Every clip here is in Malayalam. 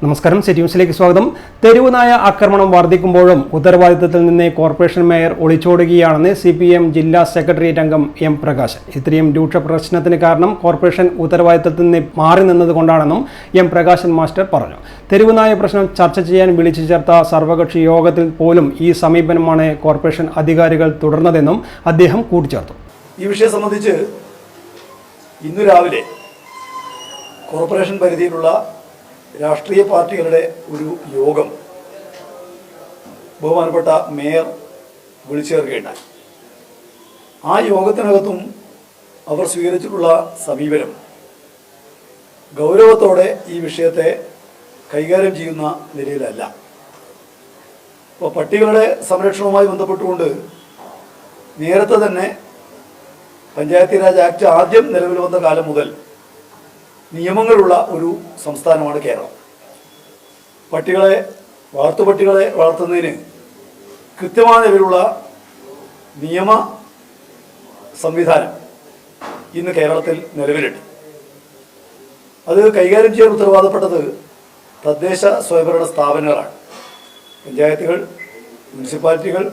നമസ്കാരം, സിറ്റി ന്യൂസിലേക്ക് സ്വാഗതം. തെരുവുനായ ആക്രമണം വർദ്ധിക്കുമ്പോഴും ഉത്തരവാദിത്തത്തിൽ നിന്ന് കോർപ്പറേഷൻ മേയർ ഒളിച്ചോടുകയാണെന്ന് CPM ജില്ലാ സെക്രട്ടേറിയറ്റ് അംഗം M. പ്രകാശൻ. ഇത്രയും രൂക്ഷ പ്രശ്നത്തിന് കാരണം കോർപ്പറേഷൻ ഉത്തരവാദിത്തത്തിൽ നിന്ന് മാറി നിന്നതുകൊണ്ടാണെന്നും M. പ്രകാശൻ മാസ്റ്റർ പറഞ്ഞു. തെരുവുനായ പ്രശ്നം ചർച്ച ചെയ്യാൻ വിളിച്ചു ചേർത്ത സർവകക്ഷി യോഗത്തിൽ പോലും ഈ സമീപനമാണ് കോർപ്പറേഷൻ അധികാരികൾ തുടർന്നതെന്നും അദ്ദേഹം കൂട്ടിച്ചേർത്തു. ഈ വിഷയം സംബന്ധിച്ച് ഇന്നു രാവിലെ കോർപ്പറേഷൻ പരിധിയിലുള്ള രാഷ്ട്രീയ പാർട്ടികളുടെ ഒരു യോഗം ബഹുമാനപ്പെട്ട മേയർ വിളിച്ചു ചേർക്കുകയുണ്ടായി. ആ യോഗത്തിനകത്തും അവർ സ്വീകരിച്ചിട്ടുള്ള സമീപനം ഗൗരവത്തോടെ ഈ വിഷയത്തെ കൈകാര്യം ചെയ്യുന്ന നിലയിലല്ല. അപ്പോൾ പട്ടികളുടെ സംരക്ഷണവുമായി ബന്ധപ്പെട്ടുകൊണ്ട് നേരത്തെ തന്നെ പഞ്ചായത്തി രാജ് ആക്ട് ആദ്യം നിലവിൽ വന്ന കാലം മുതൽ നിയമങ്ങളുള്ള ഒരു സംസ്ഥാനമാണ് കേരളം. വളർത്തുപട്ടികളെ വളർത്തുന്നതിന് കൃത്യമായ നിലയിലുള്ള നിയമ സംവിധാനം ഇന്ന് കേരളത്തിൽ നിലവിലുണ്ട്. അത് കൈകാര്യം ചെയ്യാൻ ഉത്തരവാദപ്പെട്ടത് തദ്ദേശ സ്വയംഭരണ സ്ഥാപനങ്ങളാണ്. പഞ്ചായത്തുകൾ, മുനിസിപ്പാലിറ്റികൾ,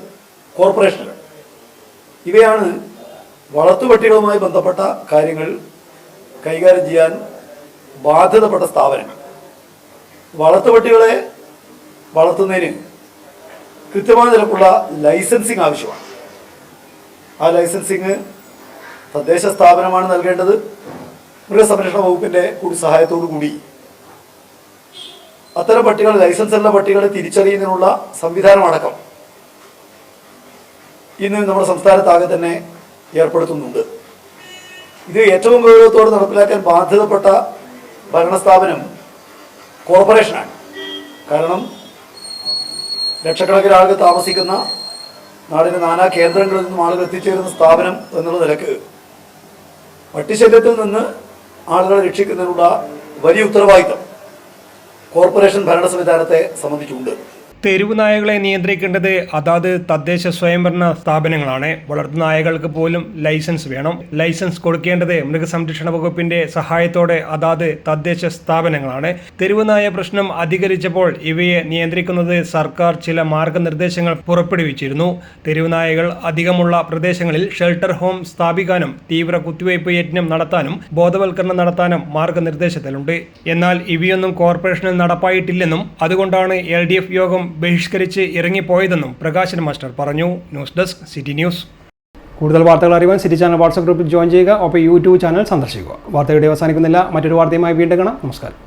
കോർപ്പറേഷനുകൾ ഇവയാണ് വളർത്തുപട്ടികളുമായി ബന്ധപ്പെട്ട കാര്യങ്ങൾ കൈകാര്യം ചെയ്യാൻ ബാധ്യതപ്പെട്ട സ്ഥാപനങ്ങൾ. വളർത്തുപട്ടികളെ വളർത്തുന്നതിന് കൃത്യമായ നിലക്കുള്ള ലൈസൻസിങ് ആവശ്യമാണ്. ആ ലൈസൻസിങ് തദ്ദേശ സ്ഥാപനമാണ് നൽകേണ്ടത്. മൃഗസംരക്ഷണ വകുപ്പിൻ്റെ കൂടി സഹായത്തോടു കൂടി അത്തരം പട്ടികൾ, ലൈസൻസുള്ള പട്ടികളെ തിരിച്ചറിയുന്നതിനുള്ള സംവിധാനമടക്കം ഇന്ന് നമ്മുടെ സംസ്ഥാനത്താകെ തന്നെ ഏർപ്പെടുത്തുന്നുണ്ട്. ഇത് ഏറ്റവും ഗൗരവത്തോടെ നടപ്പിലാക്കാൻ ബാധ്യതപ്പെട്ട ഭരണസ്ഥാപനം കോർപ്പറേഷനാണ്. കാരണം ലക്ഷക്കണക്കിന് ആളുകൾ താമസിക്കുന്ന നാടിൻ്റെ നാനാ കേന്ദ്രങ്ങളിൽ നിന്നും ആളുകൾ എത്തിച്ചേരുന്ന സ്ഥാപനം എന്നുള്ള നിലക്ക് പട്ടിശല്യത്തിൽ നിന്ന് ആളുകളെ രക്ഷിക്കുന്നതിനുള്ള വലിയ ഉത്തരവാദിത്തം കോർപ്പറേഷൻ ഭരണ സംവിധാനത്തെ സംബന്ധിച്ചുണ്ട്. തെരുവുനായകളെ നിയന്ത്രിക്കേണ്ടത് അതാത് തദ്ദേശ സ്വയംഭരണ സ്ഥാപനങ്ങളാണ്. വളർത്തുനായകൾക്ക് പോലും ലൈസൻസ് വേണം. ലൈസൻസ് കൊടുക്കേണ്ടത് മൃഗസംരക്ഷണ വകുപ്പിന്റെ സഹായത്തോടെ അതാത് തദ്ദേശ സ്ഥാപനങ്ങളാണ്. തെരുവുനായ പ്രശ്നം അധികരിച്ചപ്പോൾ ഇവയെ നിയന്ത്രിക്കുന്നത് സർക്കാർ ചില മാർഗനിർദ്ദേശങ്ങൾ പുറപ്പെടുവിച്ചിരുന്നു. തെരുവുനായകൾ അധികമുള്ള പ്രദേശങ്ങളിൽ ഷെൽട്ടർ ഹോം സ്ഥാപിക്കാനും തീവ്ര കുത്തിവയ്പ് യജ്ഞം നടത്താനും ബോധവൽക്കരണം നടത്താനും മാർഗനിർദ്ദേശത്തിലുണ്ട്. എന്നാൽ ഇവയൊന്നും കോർപ്പറേഷനിൽ നടപ്പായിട്ടില്ലെന്നും അതുകൊണ്ടാണ് LDF യോഗം ബഹിഷ്കരിച്ച് ഇറങ്ങിപ്പോയതെന്നും പ്രകാശൻ മാസ്റ്റർ പറഞ്ഞു. News desk, city news. കൂടുതൽ വാർത്തകൾ അറിയാൻ സിറ്റി ചാനൽ വാട്സ്ആപ്പ് ഗ്രൂപ്പിൽ ജോയിൻ ചെയ്യുക. ഒപ്പം YouTube ചാനൽ സന്ദർശിക്കുക. വാർത്തയുടെ അവസാനിക്കുന്നില്ല. മറ്റൊരു വാർത്തയുമായി വീണ്ടും കാണാം. നമസ്കാരം.